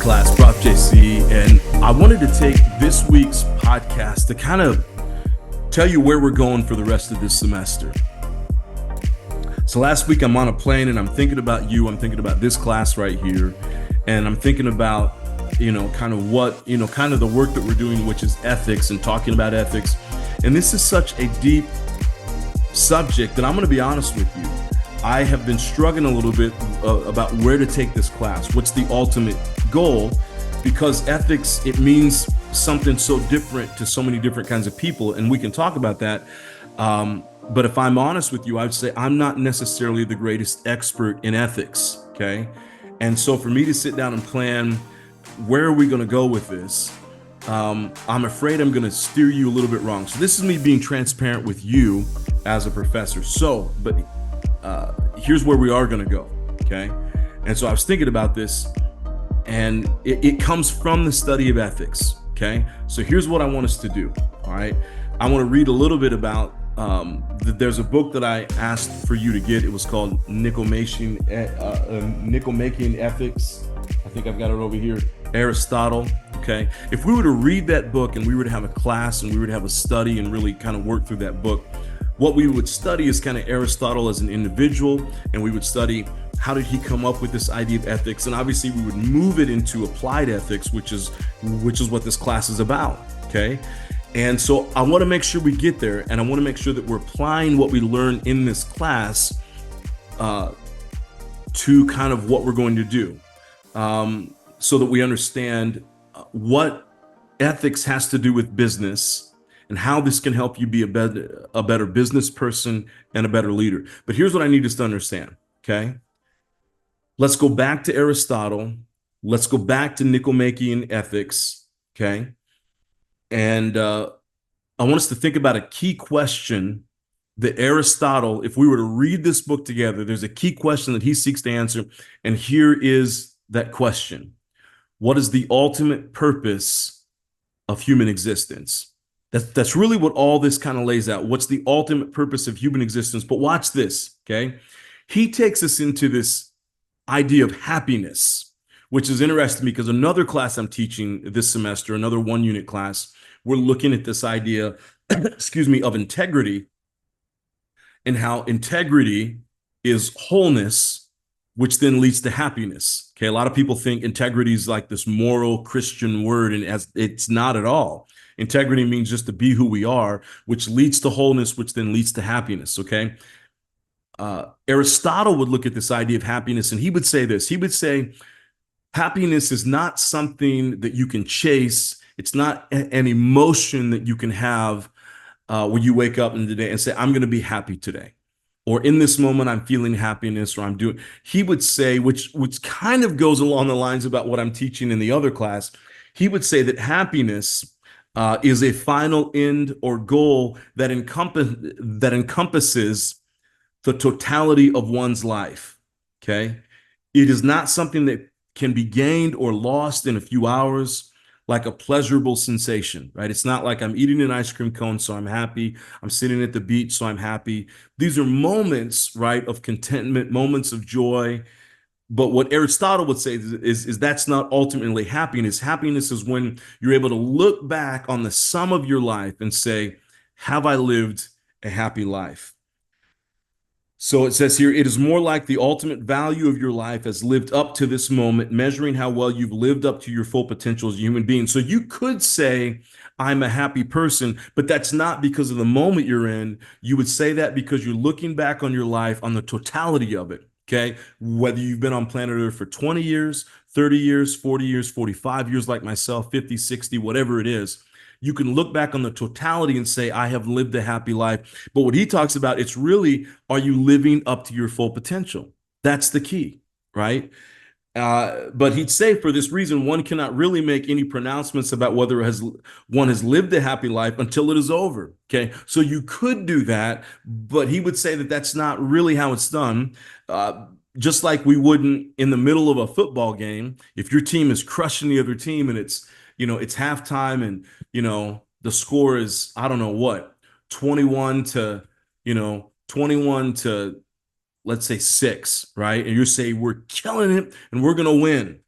class, Prof. JC, and I wanted to take this week's podcast to kind of tell you where we're going for the rest of this semester. So last week I'm on a plane and I'm thinking about you, I'm thinking about this class right here, and I'm thinking about, kind of the work that we're doing, which is ethics and talking about ethics. And this is such a deep subject that I'm going to be honest with you. I have been struggling a little bit about where to take this class. What's the ultimate goal? Because ethics, it means something so different to so many different kinds of people, and we can talk about that. But if I'm honest with you, I would say I'm not necessarily the greatest expert in ethics, okay? And so for me to sit down and plan, where are we going to go with this? I'm afraid I'm going to steer you a little bit wrong. So this is me being transparent with you as a professor. But here's where we are going to go, okay? And so I was thinking about this, and it comes from the study of ethics, okay? So here's what I want us to do, all right? I want to read a little bit about, there's a book that I asked for you to get. It was called Nicomachean Ethics. I think I've got it over here. Aristotle, okay? If we were to read that book and we were to have a class and we were to have a study and really kind of work through that book, what we would study is kind of Aristotle as an individual, and we would study how did he come up with this idea of ethics, and obviously we would move it into applied ethics, which is what this class is about, okay? And so I want to make sure we get there, and I want to make sure that we're applying what we learn in this class to kind of what we're going to do, so that we understand what ethics has to do with business and how this can help you be a better business person and a better leader. But here's what I need us to understand, okay? Let's go back to Aristotle. Let's go back to Nicomachean Ethics, okay? And I want us to think about a key question that Aristotle, if we were to read this book together, there's a key question that he seeks to answer, and here is that question. What is the ultimate purpose of human existence? That's really what all this kind of lays out. What's the ultimate purpose of human existence? But watch this, okay? He takes us into this idea of happiness, which is interesting because another class I'm teaching this semester, another 1-unit class, we're looking at this idea, of integrity, and how integrity is wholeness, which then leads to happiness. Okay, a lot of people think integrity is like this moral Christian word, and it's not at all. Integrity means just to be who we are, which leads to wholeness, which then leads to happiness, okay? Aristotle would look at this idea of happiness, and he would say this. He would say, happiness is not something that you can chase. It's not an emotion that you can have when you wake up in the day and say, I'm going to be happy today. Or in this moment, I'm feeling happiness, or I'm doing. He would say, which kind of goes along the lines about what I'm teaching in the other class. He would say that happiness is a final end or goal that encompasses the totality of one's life, okay? It is not something that can be gained or lost in a few hours, like a pleasurable sensation, right? It's not like I'm eating an ice cream cone, so I'm happy. I'm sitting at the beach, so I'm happy. These are moments, right, of contentment, moments of joy. But what Aristotle would say is that's not ultimately happiness. Happiness is when you're able to look back on the sum of your life and say, have I lived a happy life? So it says here, it is more like the ultimate value of your life as lived up to this moment, measuring how well you've lived up to your full potential as a human being. So you could say, I'm a happy person, but that's not because of the moment you're in. You would say that because you're looking back on your life, on the totality of it. Okay, whether you've been on planet Earth for 20 years, 30 years, 40 years, 45 years like myself, 50, 60, whatever it is, you can look back on the totality and say, I have lived a happy life. But what he talks about, it's really, are you living up to your full potential? That's the key, right? But he'd say for this reason, one cannot really make any pronouncements about whether one has lived a happy life until it is over, okay? So you could do that, but he would say that that's not really how it's done. Just like we wouldn't in the middle of a football game, if your team is crushing the other team and it's halftime and, the score is, I don't know what, 21 to, let's say 6, right? And you're saying we're killing it and we're going to win,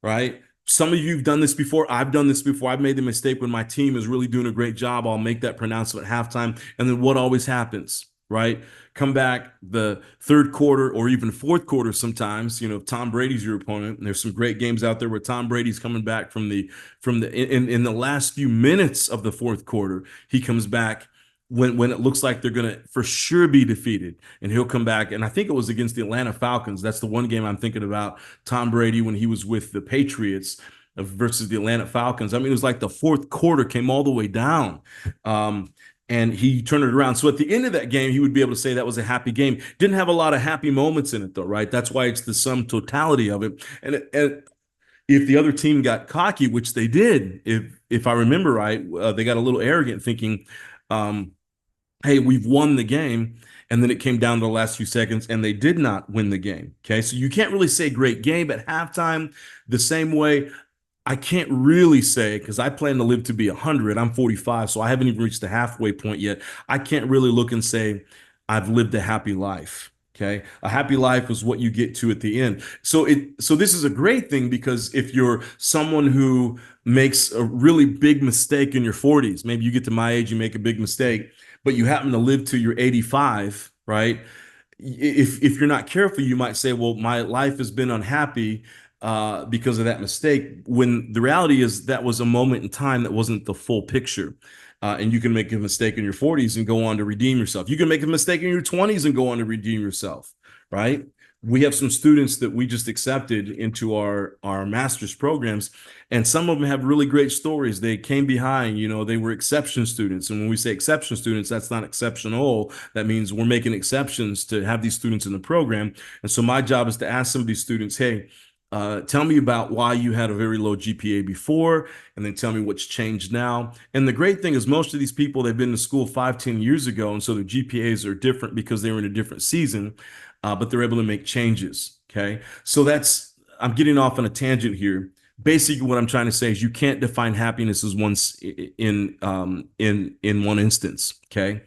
right? Some of you have done this before. I've done this before. I've made the mistake when my team is really doing a great job. I'll make that pronouncement at halftime. And then what always happens, right? Come back the third quarter or even fourth quarter sometimes, if Tom Brady's your opponent, and there's some great games out there where Tom Brady's coming back in the last few minutes of the fourth quarter, he comes back when it looks like they're going to for sure be defeated, and he'll come back. And I think it was against the Atlanta Falcons. That's the one game I'm thinking about. Tom Brady, when he was with the Patriots versus the Atlanta Falcons. I mean, it was like the fourth quarter came all the way down. And he turned it around. So at the end of that game, he would be able to say that was a happy game. Didn't have a lot of happy moments in it, though, right? That's why it's the sum totality of it. And if the other team got cocky, which they did, if I remember right, they got a little arrogant, thinking, hey, we've won the game. And then it came down to the last few seconds, and they did not win the game. Okay, so you can't really say great game at halftime the same way. I can't really say, because I plan to live to be 100. I'm 45, so I haven't even reached the halfway point yet. I can't really look and say I've lived a happy life. Okay, a happy life is what you get to at the end. So this is a great thing, because if you're someone who makes a really big mistake in your 40s, maybe you get to my age, you make a big mistake, but you happen to live to your 85, right? If you're not careful, you might say, well, my life has been unhappy because of that mistake, when the reality is that was a moment in time that wasn't the full picture. And you can make a mistake in your 40s and go on to redeem yourself. You can make a mistake in your 20s and go on to redeem yourself, right? We have some students that we just accepted into our master's programs, and some of them have really great stories. They came behind, they were exception students. And when we say exception students, that's not exceptional. That means we're making exceptions to have these students in the program. And so my job is to ask some of these students, hey, tell me about why you had a very low GPA before, and then tell me what's changed now. And the great thing is most of these people, they've been to school 5, 10 years ago, and so their GPAs are different because they were in a different season, but they're able to make changes, okay? So I'm getting off on a tangent here. Basically, what I'm trying to say is you can't define happiness as in one instance, okay?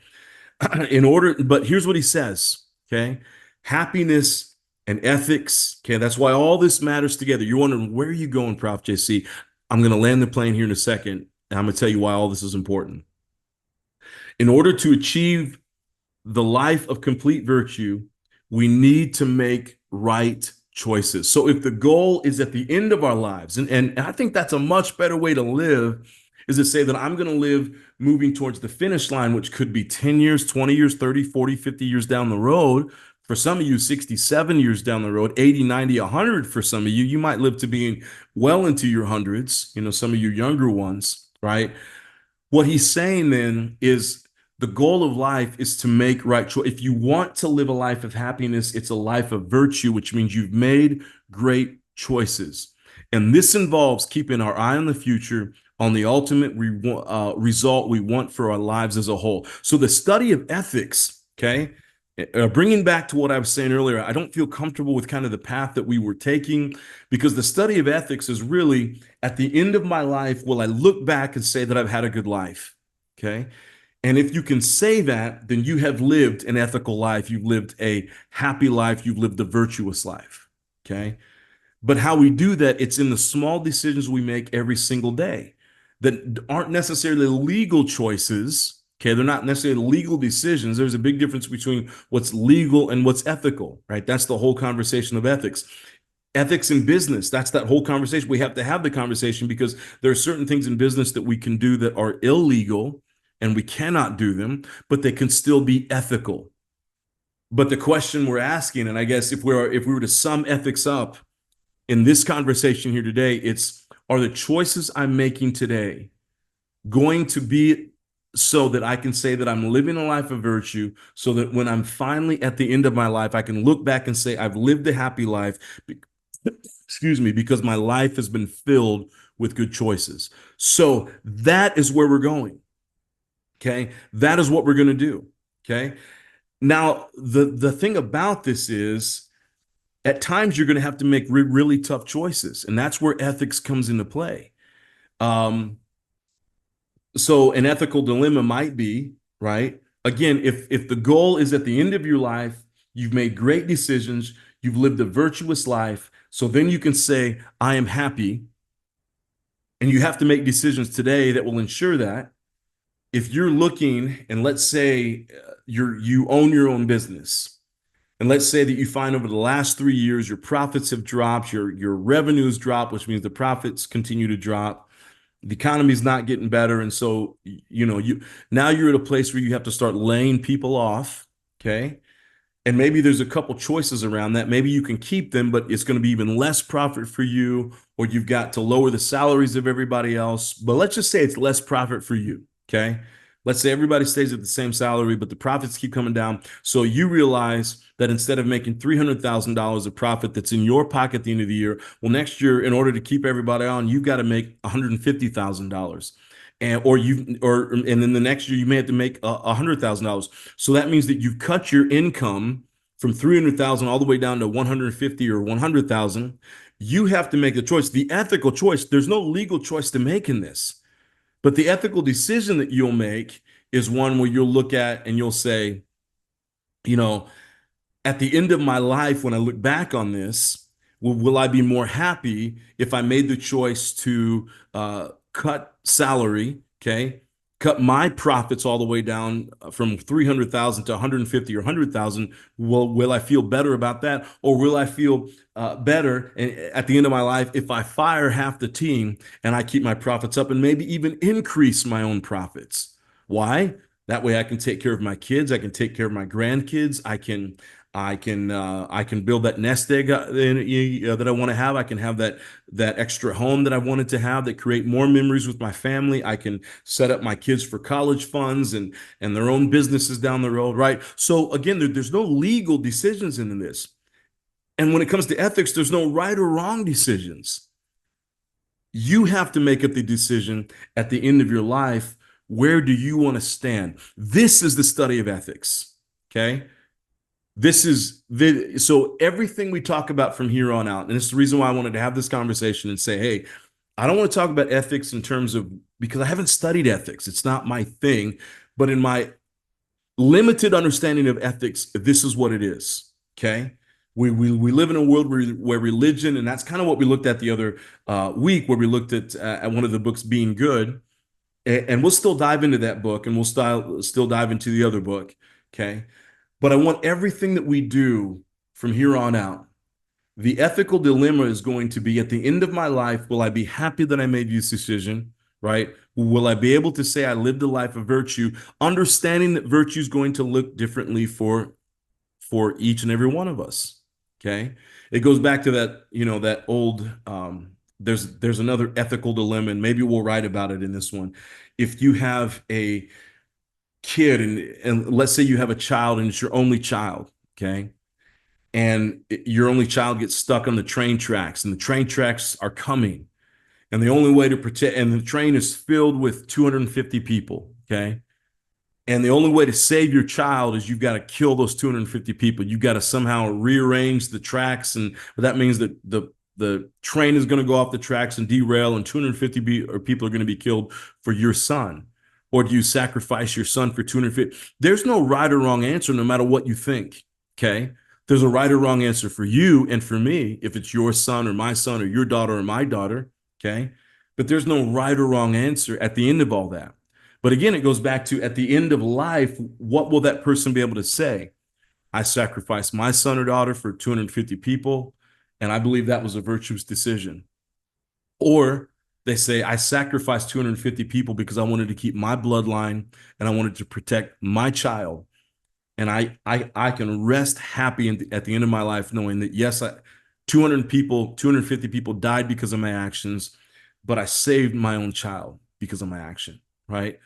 But here's what he says, okay? Happiness and ethics. Okay, that's why all this matters together. You're wondering, where are you going, Prof. JC? I'm going to land the plane here in a second, and I'm going to tell you why all this is important. In order to achieve the life of complete virtue, we need to make right choices. So if the goal is at the end of our lives, and I think that's a much better way to live, is to say that I'm going to live moving towards the finish line, which could be 10 years, 20 years, 30, 40, 50 years down the road. For some of you, 67 years down the road, 80, 90, 100 for some of you. You might live to being well into your hundreds, some of you younger ones, right? What he's saying then is the goal of life is to make right choice. If you want to live a life of happiness, it's a life of virtue, which means you've made great choices. And this involves keeping our eye on the future, on the ultimate result we want for our lives as a whole. So the study of ethics, okay? Bringing back to what I was saying earlier, I don't feel comfortable with kind of the path that we were taking, because the study of ethics is really, at the end of my life, will I look back and say that I've had a good life? Okay. And if you can say that, then you have lived an ethical life. You've lived a happy life. You've lived a virtuous life. Okay. But how we do that, it's in the small decisions we make every single day that aren't necessarily legal choices. Okay, they're not necessarily legal decisions. There's a big difference between what's legal and what's ethical, right? That's the whole conversation of ethics. Ethics in business, that's that whole conversation. We have to have the conversation because there are certain things in business that we can do that are illegal and we cannot do them, but they can still be ethical. But the question we're asking, and I guess if we were to sum ethics up in this conversation here today, it's, are the choices I'm making today going to be so that I can say that I'm living a life of virtue, so that when I'm finally at the end of my life, I can look back and say I've lived a happy life, excuse me, because my life has been filled with good choices. So that is where we're going. Okay, that is what we're going to do. Okay, now the thing about this is, at times you're going to have to make really tough choices, and that's where ethics comes into play. So an ethical dilemma might be, right? Again, if the goal is at the end of your life, you've made great decisions, you've lived a virtuous life, so then you can say, I am happy, And you have to make decisions today that will ensure that. If you're looking, and let's say you own your own business, and let's say that you find over the last 3 years your profits have dropped, your revenues drop, which means the profits continue to drop. The economy's not getting better, and so you now you're at a place where you have to start laying people off. Okay, and maybe there's a couple choices around that. Maybe you can keep them, but it's going to be even less profit for you, or you've got to lower the salaries of everybody else. But let's just say it's less profit for you. Okay. Let's say everybody stays at the same salary, but the profits keep coming down. So you realize that instead of making $300,000 of profit that's in your pocket at the end of the year, well, next year, in order to keep everybody on, you've got to make $150,000. And then the next year you may have to make $100,000. So that means that you've cut your income from 300,000 all the way down to 150 or 100,000. You have to make the choice, the ethical choice. There's no legal choice to make in this, but the ethical decision that you'll make is one where you'll look at and you'll say, you know, at the end of my life, when I look back on this, will I be more happy if I made the choice to cut salary, okay, cut my profits all the way down from 300,000 to 150 or 100,000? Will I feel better about that, or will I feel better at the end of my life if I fire half the team and I keep my profits up and maybe even increase my own profits? Why? That way I can take care of my kids. I can take care of my grandkids. I can build that nest egg that I want to have. I can have that extra home that I wanted to have, that create more memories with my family. I can set up my kids for college funds and their own businesses down the road, right? So again, there's no legal decisions in this. And when it comes to ethics, there's no right or wrong decisions. You have to make up the decision at the end of your life. Where do you want to stand? This is the study of ethics. Okay. So everything we talk about from here on out, and it's the reason why I wanted to have this conversation and say, hey, I don't want to talk about ethics in terms of, because I haven't studied ethics. It's not my thing, but in my limited understanding of ethics, this is what it is. Okay. We live in a world where religion, and that's kind of what we looked at the other week, where we looked at one of the books, Being Good, and we'll still dive into that book, and we'll still dive into the other book. Okay. But I want everything that we do from here on out. The ethical dilemma is going to be, at the end of my life, will I be happy that I made this decision, right? Will I be able to say I lived a life of virtue, understanding that virtue is going to look differently for each and every one of us, okay? It goes back to that, that old, there's another ethical dilemma, and maybe we'll write about it in this one. If you have a kid, and let's say you have a child and it's your only child, okay, and your only child gets stuck on the train tracks, and the train tracks are coming, and the only way to protect, and the train is filled with 250 people, okay, and the only way to save your child is you've got to kill those 250 people. You've got to somehow rearrange the tracks, and that means that the train is going to go off the tracks and derail, and 250 people are going to be killed for your son. Or do you sacrifice your son for 250? There's no right or wrong answer, no matter what you think, okay? There's a right or wrong answer for you and for me, if it's your son or your daughter or my daughter, okay? But there's no right or wrong answer at the end of all that. But again, it goes back to, at the end of life, what will that person be able to say? I sacrificed my son or daughter for 250 people, and I believe that was a virtuous decision. Or they say, I sacrificed 250 people because I wanted to keep my bloodline and I wanted to protect my child. And I can rest happy at the end of my life knowing that, yes, 250 people died because of my actions, but I saved my own child because of my action, right?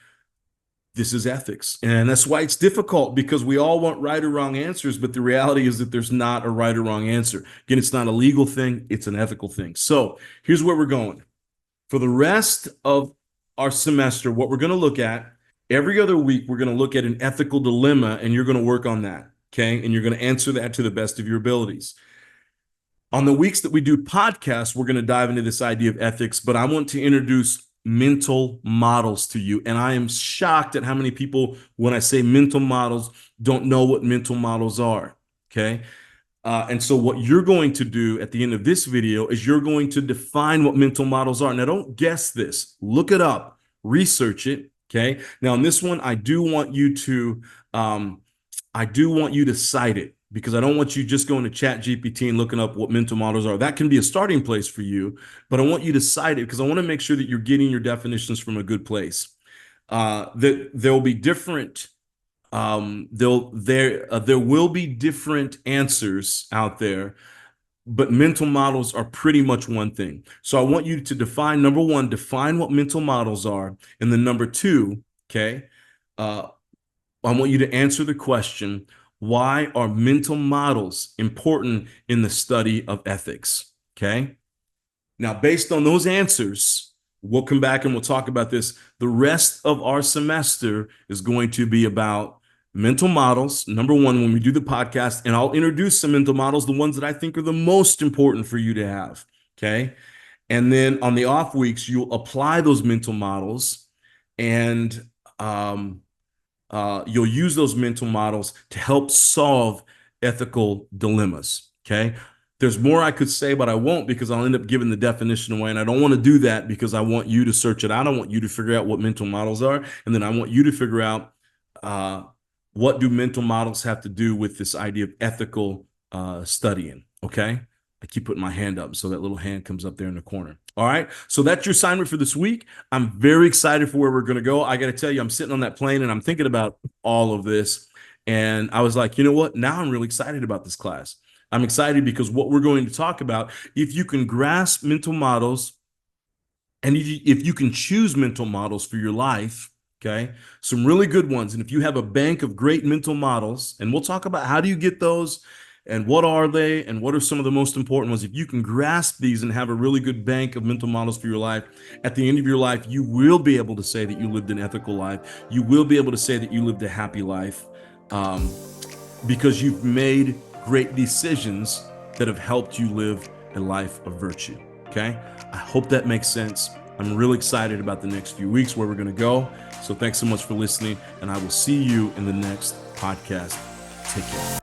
This is ethics. And that's why it's difficult, because we all want right or wrong answers, but the reality is that there's not a right or wrong answer. Again, it's not a legal thing, it's an ethical thing. So here's where we're going. For the rest of our semester, what we're going to look at, every other week, we're going to look at an ethical dilemma, and you're going to work on that, okay? And you're going to answer that to the best of your abilities. On the weeks that we do podcasts, we're going to dive into this idea of ethics, but I want to introduce mental models to you. And I am shocked at how many people, when I say mental models, don't know what mental models are, okay? And so what you're going to do at the end of this video is you're going to define what mental models are. Now, don't guess this. Look it up, research it. Okay. Now, in this one, I do want you to cite it, because I don't want you just going to ChatGPT and looking up what mental models are. That can be a starting place for you, but I want you to cite it because I want to make sure that you're getting your definitions from a good place. There will be different there will be different answers out there, but mental models are pretty much one thing. So I want you to define, number one, define what mental models are, and then number two, okay, I want you to answer the question, why are mental models important in the study of ethics? Okay. Now, based on those answers, we'll come back and we'll talk about this. The rest of our semester is going to be about mental models, number one, when we do the podcast, and I'll introduce some mental models, the ones that I think are the most important for you to have. Okay. And then on the off weeks, you'll apply those mental models, and you'll use those mental models to help solve ethical dilemmas. Okay. There's more I could say, but I won't, because I'll end up giving the definition away. And I don't want to do that, because I want you to search it out. I want you to figure out what mental models are. And then I want you to figure out what do mental models have to do with this idea of ethical studying. Okay. I keep putting my hand up, so that little hand comes up there in the corner. All right. So that's your assignment for this week. I'm very excited for where we're going to go. I got to tell you, I'm sitting on that plane and I'm thinking about all of this. And I was like, you know what? Now I'm really excited about this class. I'm excited because what we're going to talk about, if you can grasp mental models, and if you can choose mental models for your life, okay, some really good ones. And if you have a bank of great mental models, and we'll talk about how do you get those, and what are they, and what are some of the most important ones. If you can grasp these and have a really good bank of mental models for your life, at the end of your life, you will be able to say that you lived an ethical life. You will be able to say that you lived a happy life, because you've made great decisions that have helped you live a life of virtue. Okay. I hope that makes sense. I'm really excited about the next few weeks, where we're going to go. So thanks so much for listening, and I will see you in the next podcast. Take care.